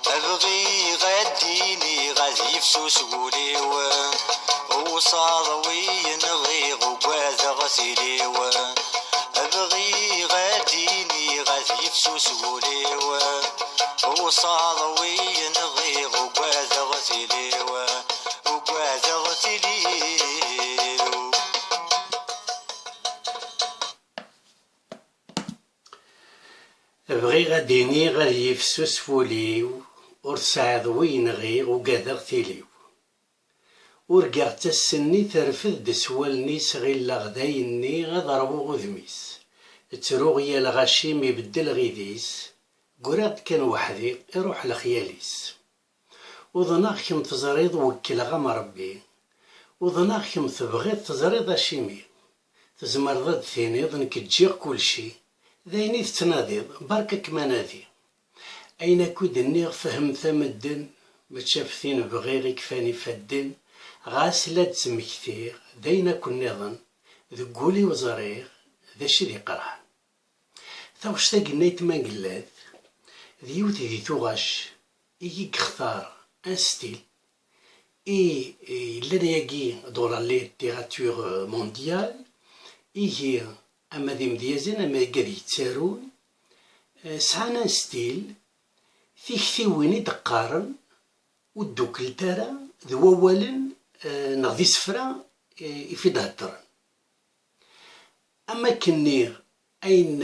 أبغي غديني غادي يفسوس قوليو وصاضوي نغيغ وقاذ غسيليو أبغي غديني غادي يفسوس قوليو وصاضوي نغيغ وقاذ غسيليو وقاذ غسيليو. أبغي غديني غادي يفسوس فوليو ورسعد وين غيغ وقادر تيليو ورقع تسني ترفد سوالنيس غير لغدايني غضربو غذميس تروغ يا الغشيم يبدل غيديس قراد كان وحدي يروح لخياليس وظناغ كم تزريض وكل غم ربي وظناغ كم تبغيض تزريض اشيمي تزمر ضد ثينيض نك تجيغ كل شي ذايني تتناضيض بركك منادي أين كود النيغ فهم ثمدن متشافتين بغيرك فاني فدن غاسلة تزمكتير داينا كن نظن ذقولي وزريغ ذا شي قرح ثوش تاقنيت ما قلات ذيوتي ذي توغاش إيجي كختار ان ستيل لنا ياقي دورا ليتيراتور مونديال إيجي أما ذي مديازين أما قادي يتسارون سعانا ستيل فيه وين يدقارن ودوكل تارا ذو أولا نغذي سفرا يفيد هدرن أما كنيغ أين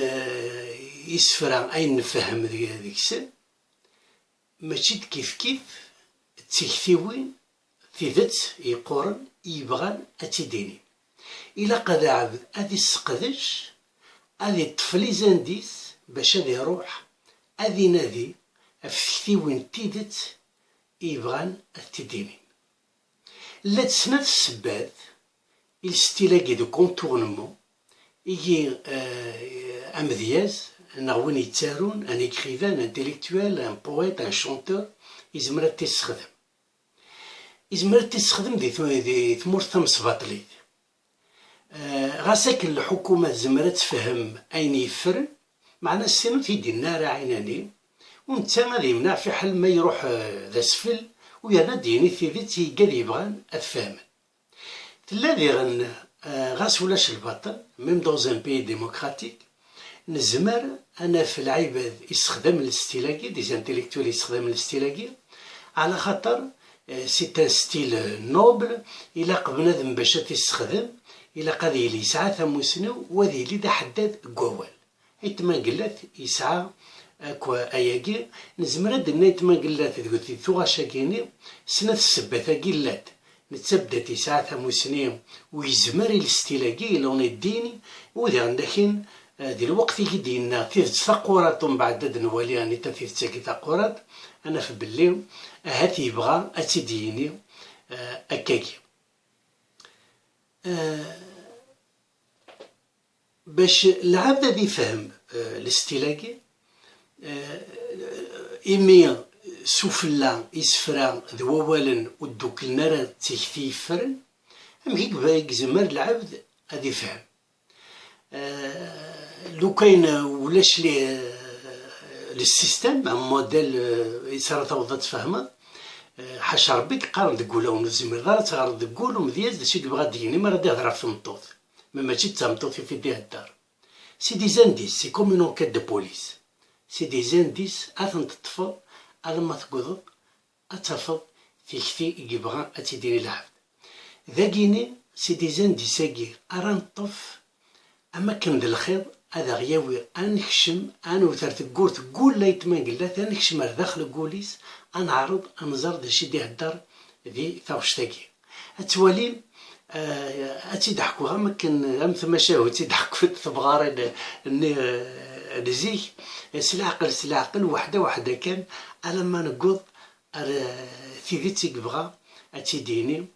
يسفرا أين نفهم ذيك السن ماشي كيف تيكثيوين تيذت يقورن يبغان أتيديني إلا قد عبد أذي السقدش أذي الطفلي زانديس باش أذي يروح أذي نادي أفكثيوين تيدت يبغان أتيديني لا تسنات السبات الستيلاكي دو كونتورنمون يجي أمذياز نغوين يتسارون ان écrivain intellectuel un poète un chanteur يزمر تيستخدم دي ثمور ثمس باطليت غاساك الحكومة زمرت تفهم أين يفرن معنا السنة تيدي النار عيناني ونتا غادي يمنع في حل ما يروح ذا سفل ويانا ديني ثيديت يقاد يبغان أفهمن تلا ديغن غاس ولاش الباطل ميم دوز ان بي ديموكراتيك نزمر أنا في العباد يستخدم الاستيلاكي دي زانتيليكتوال يستخدم الاستيلاكي على خاطر سي ان ستيل نوبل إلا بنادم باش تيستخدم إلا قضي اللي يسعى ثموسنو وذي اللي دا حداد قوال يتما قلات يسعى أكوا أياكي نزمر دنا يتما قلات تقولتي ثوغاشا كيني سنة السبة قلات نتبدا تسعة ثموسنين ويزمر الاستيلاكي لون الديني وذي عندكين دي الوقت يدينا تيث ثقورات ومن بعد نوالي يعني تيث تاكي ثقورات أنا في بليو هاتي يبغى أتيديني أكاكي باش العبد ذي فهم الاستيلاكي إمي سفلا يسفرا ذو أولا ودوك النار تيكتي يفرن أم هيك بايك زمر العبد هذي فهم لو كاين ولاش لي السيستم موديل يصير توضى تفهمه حاش ربي قارن تقولو ونزمر دار تغار تقولو مذياز داشي كيبغا ديني ما راه يهضر في المطوط ماشي تمطوط في ديه الدار سي دي زانديس سي كوم اون انكيت دو بوليس سي دي زانديس اثن تطفى لما تقضب اتفض في كثي يبغى اتيديني العبد ذاكيني سي دي زانديساكي اران طف اما كان الخير هذا غياوي انكشم انا وثر تقول لا يتمنقل لا تنكشم داخل الكوليس انعرض انزر داشي دي الدار ذي ثاوشتاكي اتوالي اتيضحكوا ما كان ام ثم شاهو تيضحكوا في الثبغار نزيك سلعقل وحده كان لما نقض ثيدي تيبغى اتيديني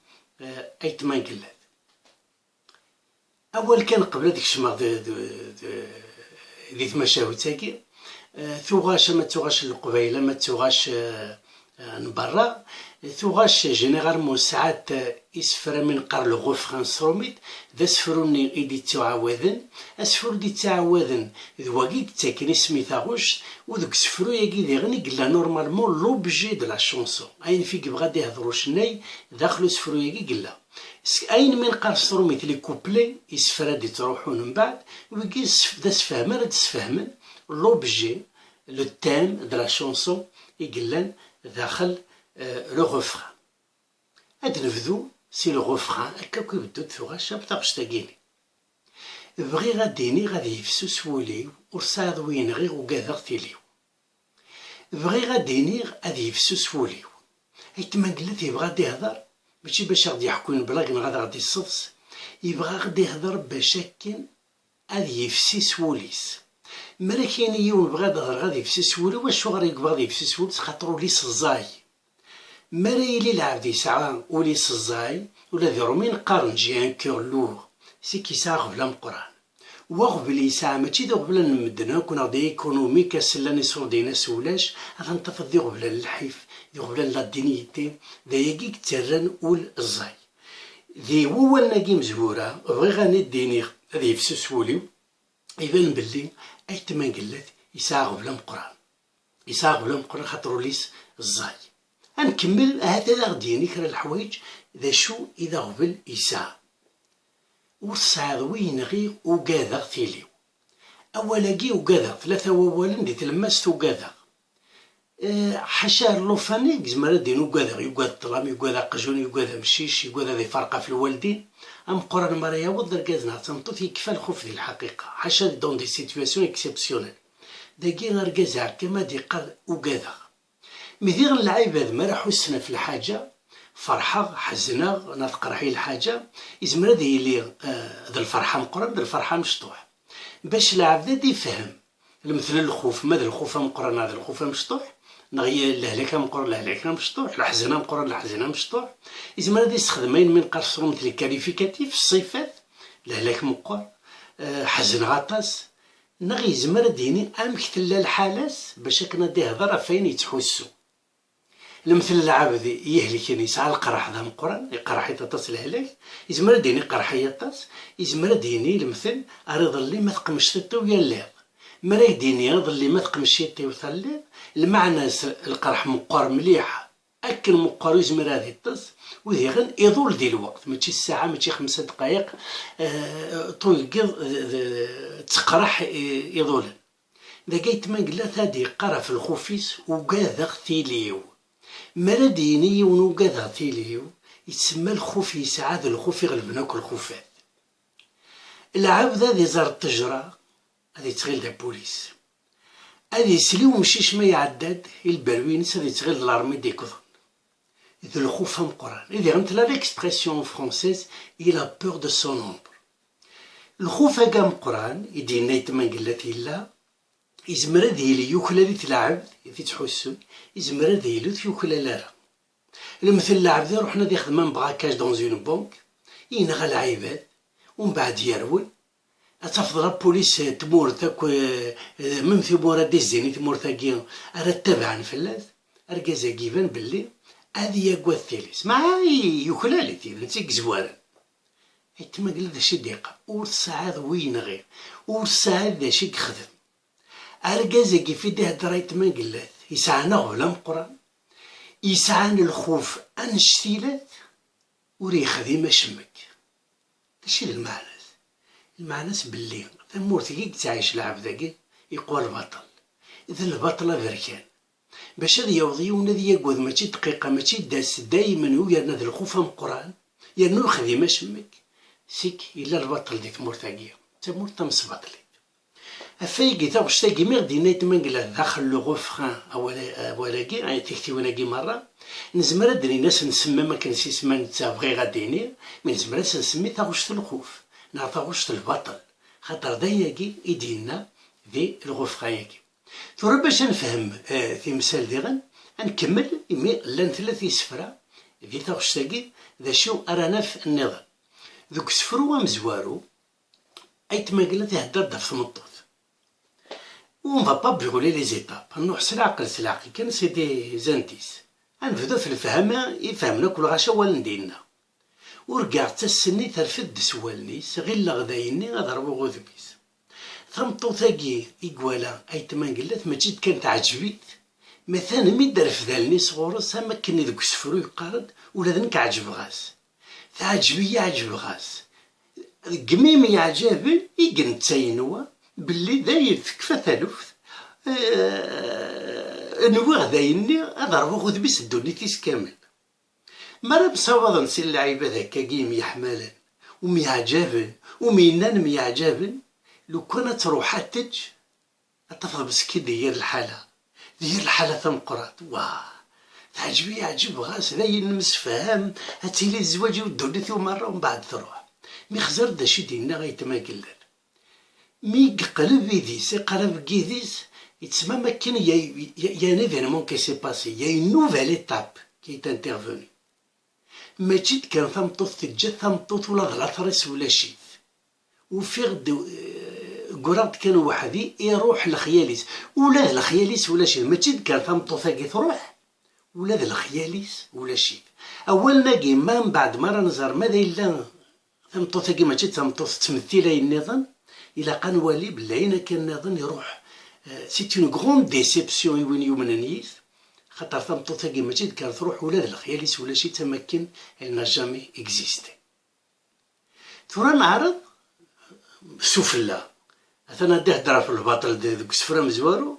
ايتمنقل اول كان قبل هذيك الشماغ ذي ثمشاهو تاكي ثوغاش ما توغاش القبيله ما توغاش نبرا ثوغاش جينيرالمون ساعات يسفر من قار لو غوفران سروميت ذا سفروني ايدي تعاوذن اسفر دي تعاوذن ذواقيك تاكني سميثاغوش وذوك سفرو ياكي دي غني قلا نورمالمون لوبجي دو لا شونسون اين فيك بغا يهضرو شناي داخلو سفرو ياكي قلا اين من قار سروميت لي كوبلي يسفر دي تروحون من بعد ويكي دا سفهمن راه تسفهمن لوبجي لو تيم دو لا شونسون يقلان داخل لو غوفران هاد نبدو سي لو غوفران هكا كيبدو ثوغاش بطاقش تاكيني بغي غاديني غادي يفسو سوليو ورصاد وين غير وكاذا غتيليو بغي غاديني غادي يفسو سوليو ايتما قلت يبغى غادي يهضر ماشي باش غادي يحكون بلاغ غادي يصفص يبغى غادي يهضر باش هكين غادي يفسي سوليس مرا كاين يوم بغا يهضر غادي يفسي سولو واش غادي يبغى غادي يفسي سوليس خاطرو ليس الزاي مرا يلي العبد يسعى وليس الزاي ولا ذيرو من قارن جي ان كور لوغ سي كيسا غبلا مقران وغبل يسعى ماشي ذو غبلا نمدنا كون غادي ايكونومي كاسلا نصور دينا سولاش غنطفض ذي غبلا الحيف ذي غبلا لا دينيتي ذا ياكيك تران ول الزاي ذي هو ناكي مزهورة بغي غاني ديني غادي يفسو سوليو يبان بلي ايتما قلت يسعى غبلا مقران يسعى غبلا مقران خاطرو ليس الزاي غنكمل هذا غديني كرا الحوايج ذا شو إذا غبل يسعى وصعد وين غي وكاذا تيليو أولاكي وكاذا ثلاثة ووالن دي تلمست وكاذا حاشا اللوفاني زمرا دين وكاذا يوكاذا الطلام يوكاذا قجون يوكاذا مشيش يوكاذا ذي فرقة في الوالدين أم قران مريا وضر كازنا تنطوط يكفى الخوف ديال الحقيقة حاشا دون دي سيتواسيون اكسبسيونيل داكي غير كازا كما دي قال وكاذا مذي غنلعب هاد ما راح حسنا في الحاجة فرحة حزنة نتقرحي الحاجة يزمر هذا يلي ذا الفرحة مقرن ذا الفرحة مشطوح باش العبد يفهم المثل الخوف ماذا الخوف مقرن هذا الخوف مشطوح نغي الهلاكة مقرن الهلاكة مشطوح الحزنة مقرن الحزنة مشطوح يزمر هذا يستخدمين من قرصهم مثل الكاليفيكاتيف الصفات الهلاك مقر حزن غطاس نغي يزمر ديني أمكتلا الحالات باش كنا دي هضر فين يتحسو المثل العبد يهلك يسعى القرح ذا مقرن يقرح يطاس الهلاك يزمر ديني قرح يطاس يزمر ديني المثل أريد اللي ما تقمش تطي ويا الليض مرا ديني أريد اللي ما تقمش يطي وثليض المعنى القرح مقر مليح أكل مقر يزمر هذا يطاس وذي غن يضول دي الوقت ماشي الساعة ماشي 5 دقايق طول تقرح يضول ذا قيت ما قلت هادي قرا في الخوفيس وكاذا اغتيليو مرا ديني ونوكاذا اغتيليو يتسمى الخوف يسعى الخوف يغلبنا كل الخوفات العبد هذي زار التجرة هذي تغيل دا بوليس هذي يسلي ومشيش ما يعداد البروينس هذي تغيل لارمي دي كوضن إذا الخوف مقران إذا غنت لا ليكسبرسيون فرونسيز إلا بور دو سون نومبر الخوف هكا مقران يدينا يتما قلت إلا يزمر هذي يوكلا تلعب في تحسن يزمر هذي يوكلا لا المثل العبد روحنا دي خدمة براكاج دون زون بونك ينغى العباد ومن بعد يرول أتفضل البوليس تمور تاك من في مورا دي الزيني تمور تاكي راه تابعا فلاس أركازا كيفان باللي هذه يقوى الثالث مع يوكلا لي تيك زوارا تما قال ذا شي دقيقة ورسعاد وين غير ورسعاد ذا شي كخدم أركازا كيف يديه درايت ما قلات يسعانا غلا مقران يسعان الخوف أنشتيلات وريخذي ما شمك داشي المعنى المعناس باللي ثمورتي كي تعيش العبد ذاكي يقوى البطل إذا البطل بركان باش هذا يوضي ونذي يقود ماشي دقيقة ماشي داس دايما هو يرنا ذا الخوف مقران يرنا الخذي ما شمك سيك إلا البطل دي ثمورتاكيا ثمورتا مسبطلي أفايقي تاوش تاقي مغدي نايت منقلا داخل لو غوفران أولاكي عاي تكتيوناكي مرة نزمر أدري ناس نسمى ما كنسي سما نتا بغي غاديني من نزمر نسمي تاوش الخوف نعطاوش البطل خاطر داياكي يدينا ذي الغوفران ياكي ثورا باش نفهم في مثال ديغن نكمل إمي لان ثلاث سفرة ذي تاوش تاقي ذا شو أرانا في النظام ذوك سفرو ومزوارو أيت ما قلت يهدر في مطوط on va pas brûler les étapes نروح سلعقل سلعقل كان سي دي زانديس غنبداو في الفهم يفهمنا كل غاشا والندينا ورقع حتى السني ترفد سوالنيس غير لغدايني غضربو غوذبيس ثمطوطاكي إكوالا أيتمان قلات ما جيت كانت عجبيت مثلا مي دار في ذالني صغورس ما كني ذوك السفرو يقارد ولا ذنك عجب غاس تعجبي عجب غاس قميم يعجبن يقن تاينوا باللي داير تكفى ثالوث نوا غدايني أضربو غوذبيس الدونيتيس كامل مرة بصوض نسي اللعيبة هكا كيم يحمالا وميعجبن ومينان ميعجبن لو كانت روحاتج أتفضل بسكي دير الحالة تمقرات واه تعجبي عجب غاس ذاين مسفهم هاتيلي الزواج ودونيتي مرة ومن بعد تروح مي خزر داشي دينا غيتما قلل مي قلب يديس قلب كيديس يتسمى ما كان يا نيفينمون كي سي باسي يا اون نوفيل ايتاب كي est intervenue ماشي كان ثمطوط تجا ثمطوط ولا غلاطريس ولا شي وفيغ قرات كان وحدي يروح لخياليس ولا الخياليس ولا شي ماشي كان ثمطوط كي تروح ولا الخياليس ولا شي اول ناقي ما من بعد مرة نزار ماذا الا ثمطوط كي ماشي ثمطوط تمثيلي النظام الى قان والي بالله كان نظن يروح سي اون غروند ديسيبسيون وين يومنانيس خاطر ثمطوط كي ماشي كان تروح ولا الخياليس ولا شي تمكن elle n'a jamais existé ثورا نعرض سفلة مثلا غادي يهدر في الباطل ديك السفرة مزوارو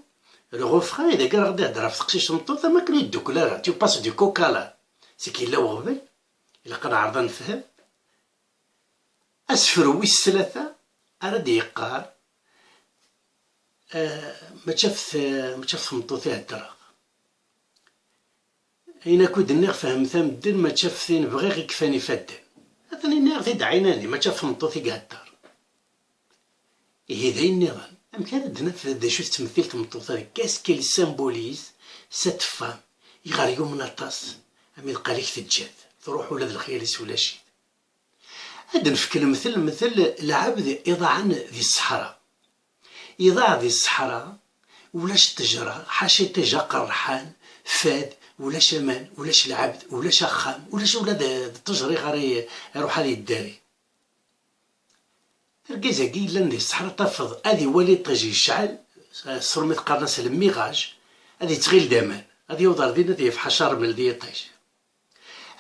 لو غوفخان إذا كان غادي يهدر في تقشيش مطوطة ما كان يدوك لا تو باس دو كوكا لا سي كي لا وغبل إلا كان عرضا نفهم أسفرو ويس ثلاثة أراد يقار ما تشاف مطوطي هدرا أين كود النير فهم ثام الدين ما تشاف ثين بغي غي كفاني فادن هذا النير ذي دعيناني ما تشاف مطوطي قهدر إيه ذي النظام أم كان دنفذ دا شو تمثيل تمطوطة كاس كي سامبوليز سات فام يغار من الطاس أم يلقى ليك تجاد تروح ولاد الخياليس ولا شي هاد نفكر مثل العبد إضاعا ذي الصحراء إضاع ذي الصحراء ولاش التجرة حاشي تجا قرحان فاد ولا شمان ولاش العبد ولا شخام ولاش ولاد التجري غاري يروح هذه الداري الرقيزة كي لان دي الصحراء تفض هذه ولي طجي الشعل صرمت قرناس الميغاج هذه تغيل دامان هذه يوضر دينا دي في حشر من دي طيج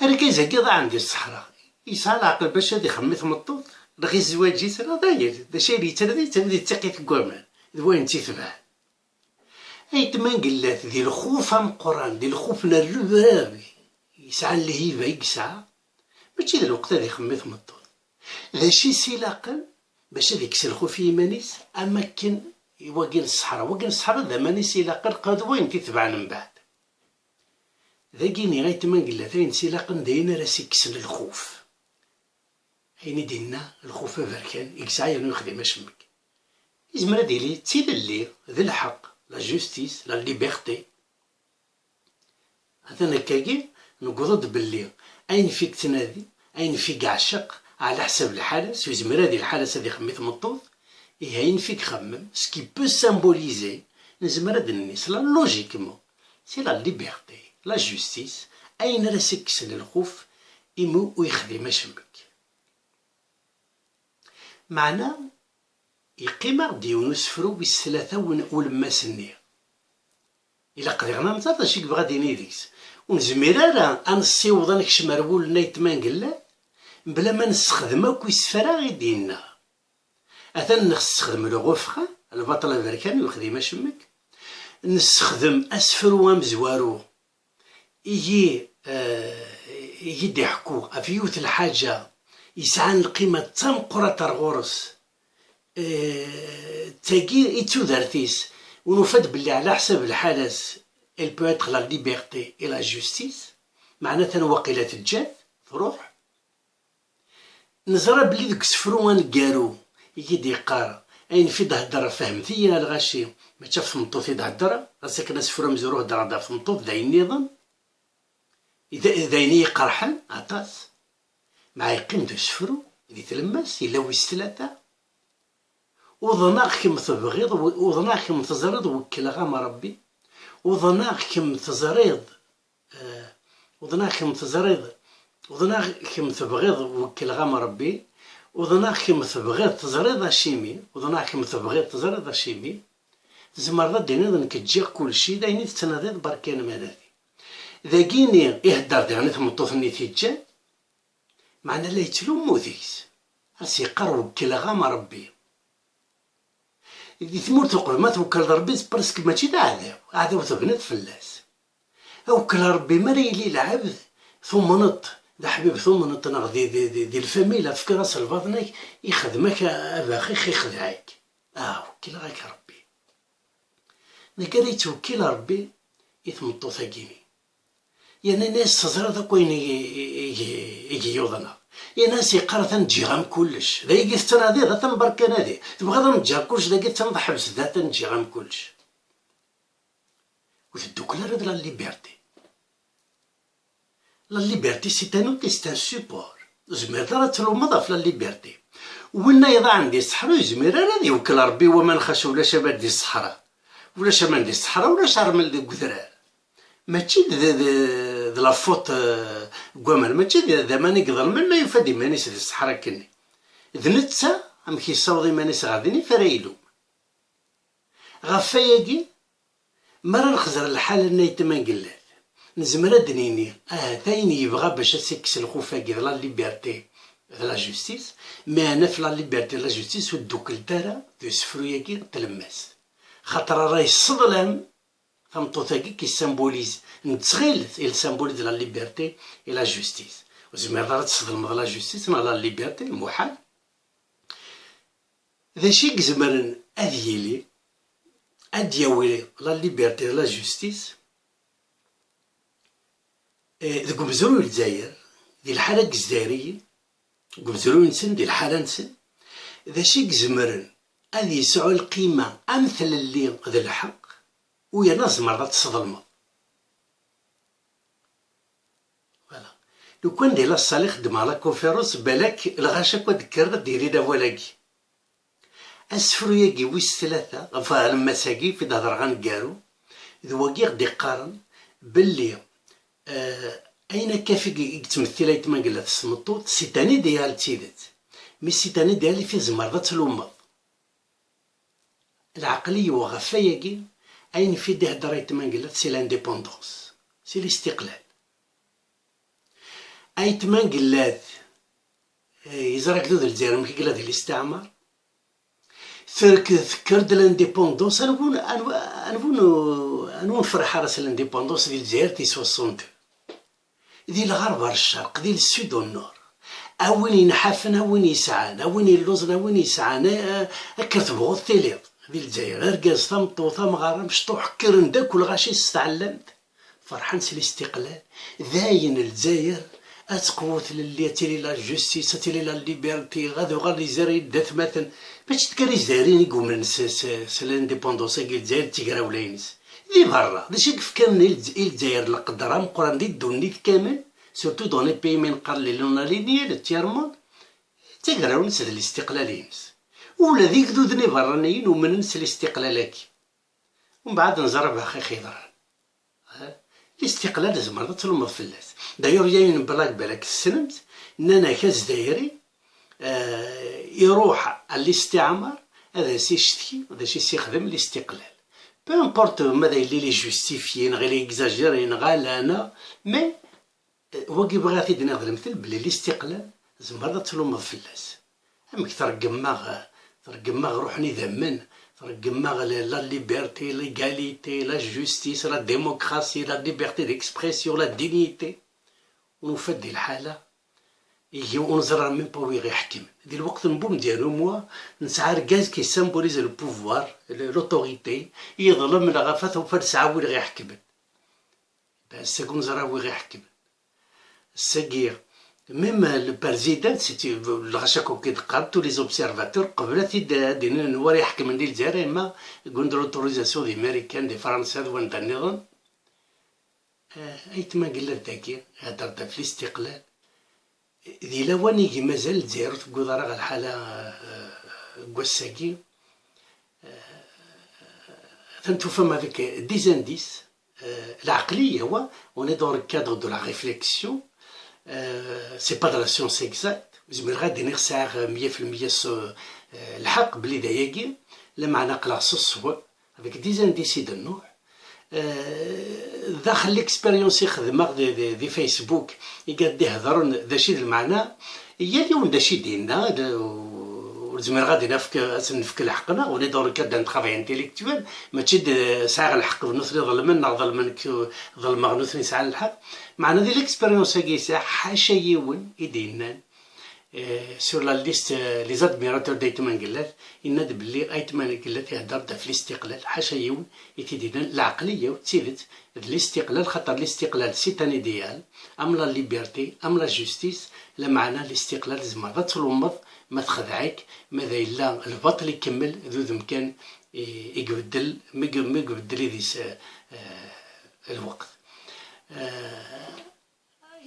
الرقيزة كي ضاع عندي الصحراء يسعى العقل باش هادي خميت مطوط رغي الزواج يسرى داير دا شي لي تبدي تقي في الكوامان وين تيتبع اي تمان قلات دي الخوف ام قران دي الخوف الربابي يسعى الهيبة يسعى ماشي دا الوقت هادي خميت مطوط لا شي سلاقل باش هذيك سلخو في مانيس اماكن واقين الصحراء ذا مانيس الى قد وين تتبع من بعد ذاكيني غايتما قلنا ثين سلاقن داينا راسي كسن الخوف حين دينا الخوف بركان يكسعي انو يخدم اشمك يزمر ديلي تسيد اللي ذي الحق لا جوستيس لا ليبرتي هذا نكاكي نقضض باللي اين فيك تنادي اين فيك عشق على حسب الحالة سوزمر هذه الحالة هذه خميت مطوط هين فيك خمم سكي بو سامبوليزي نزمر هاد الناس لا لوجيكمون سي لا ليبرتي لا جوستيس أين راسك كسن الخوف يمو ويخدم شمك معنا يقيم غدي ونسفرو بالثلاثة ولما سنية إلا قدرنا نتعطى شيك بغادي نيديكس ونزمير أنصيوض نكشم ربول نايتمان قلا بلا ما نستخدم اكو يسفرا غي دينا اثن نستخدم لو غوفخا البطل الامريكاني وخديمه شمك نستخدم اسفرو مزوارو يجي يضحكو افيوت الحاجه يسعان القيمه تام قرة الغرس تاكي يتودرتيس ونفد باللي على حسب الحالس il peut être la liberté et la justice معناتها وقيلة الجاد تروح نزرى بلي ديك سفروان كارو يجي يقارا اين في دهدر فهمتي الغاشي ما تشاف مطوط يدهدر راسك ناس فرا مزروه هدر في مطوط داين النظام اذا دايني قرحن عطاس مع يقيم دو سفرو اللي تلمس الا ويس ثلاثة وظناغ كم تبغيض وظناغ كم تزريض وكل غام ربي وظناغ كم تزريض وظناغ كم تزريض وظناغ كم تبغيض وكل غام ربي وظناغ كم تبغيض تزريض هاشيمي وظناغ كم تبغيض تزريض هاشيمي تزمر ذا دينيض نكتجيغ كلشي دايني تتناضيض بركان مالادي ذاكيني يهدر يعني تمطوثني تيجان معنا لا يتلومو ذيس راسي قرب كل غام ربي دي ثمورت القلب ما توكل ربي برسك ماشي دا عذاب تبنت فلاس اوكل ربي مريلي العبد ثم نط دا حبيب ثم نط ناغ دي الفاميلا في راس الباطنك يخدمك اباخي يخدعك وكل غاك ربي نقري توكل ربي يتمطو ثاقيني يعني ناس تزرى ذاك وين يجي يوضنا يا ناس يقرا تنجي غام كلش ذا يجي تنادي ذا تنبركان هادي تبغى تنجي كلش ذا تنضح حبس ذا تنجي غام كلش وتدوكلا راه لا ليبرتي لا ليبرتي سي ان اوتي سي ان سوبور زمير راه تلومض في لا ليبرتي وين يضع عندي الصحراء زمير راه يوكل ربي وما نخاش ولا شباب دي الصحراء ولا شمال دي الصحراء ولا شرمل دي القذران ماشي د لا فوت كوامل ماشي ذا ماني قضل من ما يفادي مانيس دي الصحراء كني ذنتا ام كيصاوضي مانيس غاديني فرايلو غفاياكي مرة نخزر الحال نايتما قلات نزمر دنيني تاين يبغى باش سيكس الخوفاكي لا ليبرتي لا جوستيس ما انا في لا ليبرتي لا جوستيس ودوك دارا دو سفروياكي تلماس خاطر راهي الصدلام تمطوطاكي كي سامبوليز نتغيلت il symbolise la liberté et la justice وزمير راه تصدم لا جوستيس مع لا ليبرتي محال ذا شي كزمرن أديلي أدياوي لا ليبرتي لا جوستيس ذا قمزرو الجزائر دي الحالة الجزائرية قمزرو نسن دي الحالة نسن ذا شي كزمرن أدي يسعو القيمة أمثل اللي ذا الحق ويا ناس مرات تصدموا لو كان ديلا الصالح خدم على كونفيرونس بالك الغاشا كوا ذكر ديري دا ولاكي اسفرو ياكي ويس ثلاثة لما ساقي في دهر غنقارو ذواكي غدي قارن باللي اين كافي يتمثل يتما قال تسمطو سيتاني ديال تيدت مي سيتاني ديال في زمرات الأمة العقلية وغفاياكي اين في ده دريت ما قالت سي لانديبوندونس سي الاستقلال ايت ما قالت يزرق ذو الجزائر مكي قالت الاستعمار ذكرت لانديبوندونس انا نفرح راس لانديبوندونس ديال الجزائر تي 62 ديال الغرب والشرق ديال السود والنور اوين ينحفن اوين يسعان اوين يلوزن اوين يسعان هكا تبغض تيليض ديال الجزائر ركاز تمطوطه مغارم شطوح كرن داك والغاشي استعلمت فرحان سي الاستقلال ذاين الجزائر اتقوت للي تيلي لا جوستيس تيلي لا ليبرتي غادو غادي زاري دات مثلا باش تكري زارين يقوم سي لانديبوندونس ديال الجزائر تيقرا ولاينس دي برا داكشي كيف كان الجزائر القدره مقران دي الدنيا كامل سورتو دون لي بيي من قال لنا لينيا التيرمون تيقراو نس الاستقلالينس ولا ذيك دودني برانيين ومن نس الاستقلالكي ومن بعد نزرب اخي خضر الاستقلال زمرت تلوم فلاس داير جايين بلاك بالك السنمت نانا كاز دايري يروح الاستعمار هذا سي شتي هذا شي يخدم الاستقلال بو امبورت ماذا اللي لي جوستيفيين غير اكزاجيرين غالانا مي هو كي بغا تيدنا هذا المثل بلي الاستقلال زمرت تلوم فلاس امك ترقماغ روحني ذمن ترقماغ لا ليبرتي ليغاليتي لا جوستيس لا ديموكراسي لا ليبرتي ديكسبرسيون لا دينيتي ونفدي الحالة يجي ونزرع ميم با وي غيحكم ديال الوقت نبوم ديالو موا نسعى ركاز كي سامبوليز البوفوار لوتوريتي يظلم الغفات وفرد ساعة وي غيحكم بس ساكون نزرع وي غيحكم الساقير ميم البريزيدان سيتي الغشاكو كيتقاد تو لي زوبسيرفاتور قبل تيدين نوار يحكم ندير الجزائر ما يقول لوتوريزاسيون دي ميريكان دي فرنسا وين دا النظام ايتما قلت داكي هدرت في الاستقلال ذي لواني كي مازال الجزائر تقول راه الحالة كواساكي تنتفهم هذاك ديزانديس العقلية هو on est dans le cadre de la réflexion c'est pas de la science exacte زعما غادي نخسر 100% الحق بلي داياكي لما نقلع الصواب avec ديزانديس د النوع داخل ليكسبيريونس يخدمها دي فيسبوك يقعد يهضرون ذا شي المعنى هي اليوم ذا شي ديالنا ولازم غادي نفك الحقنا ولي دور كاد نترافاي انتيليكتوال ماشي ساعه الحق نثري ظلمنا ظلمنا نثري ساعه الحق معنا دي ليكسبيريونس كي ساعه حاشا يون يدينا سور لا ليست لي زادميراتور دايتمان قلات يناد بلي ايتمان قلات يهضر في الاستقلال حاشا يون يتيدينا العقليه وتسيدت الاستقلال خاطر الاستقلال سي ان ايديال ام لا ليبرتي ام لا جوستيس لا معنى الاستقلال زعما غتلومض ما تخدعك ماذا الا الباطل يكمل ذو ذمكان يقبدل ما يقبدل يديس الوقت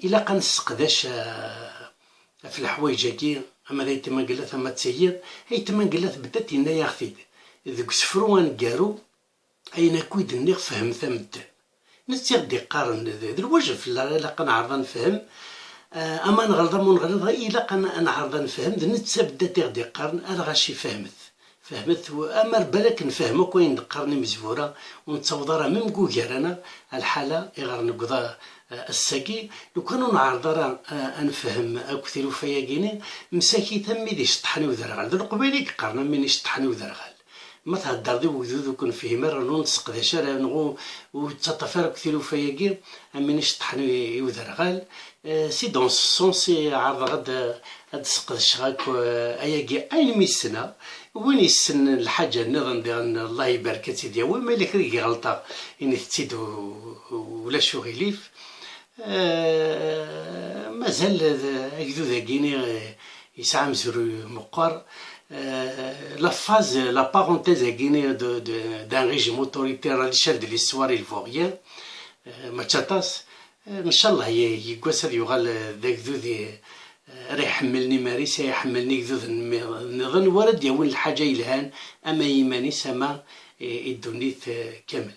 الا كنستقداش في الحوايج هاكي اما ذا يتما قلات اما تسير يتما قلات بدات هنايا خفيد ذوك سفروان كارو اين كويد نيغ فهم ثمد نتي غدي قارن ذا الوجه الا كنعرض نفهم اما نغلط ونغلط الا نعرض نفهم نتا بدات غدي قارن انا غاشي فهمت اما بالك نفهمك وين نقرني مزفوره ونتصور راه ميم كوكارانا الحاله غير نقضى الساكي لو كانوا نعرض راه نفهم اكثر فياكيني مساكي تمي دي شطحني وذرغال ذو قبيلي قرنا مني شطحني وذرغال ما تهدر دي وذوذ كون فيه مره نسق ذا شارع نغو وتتفارق كثير فياكي مني شطحني وذرغال سي دون سونسي عرض غد سقد الشغاك اياكي اين ميسنا وين يسن الحاجه نظن ديال الله يبارك سيدي هو ما لك ريكي غلطه اني تزيد ولا شو غيليف مازال هكذو ذاكيني يسعى مزرو مقر لا فاز لا بارونتيز هاكيني دان ريجيم اوتوريتير على شال دي ليستوار الفوريان ما تشاتاس ان شاء الله يقواس هذا يغال ذاك ذو ذي راه يحملني ماريس يحملني كذوذ النظن ورد يون الحاجه يلهان اما يماني سما الدنيت كامل.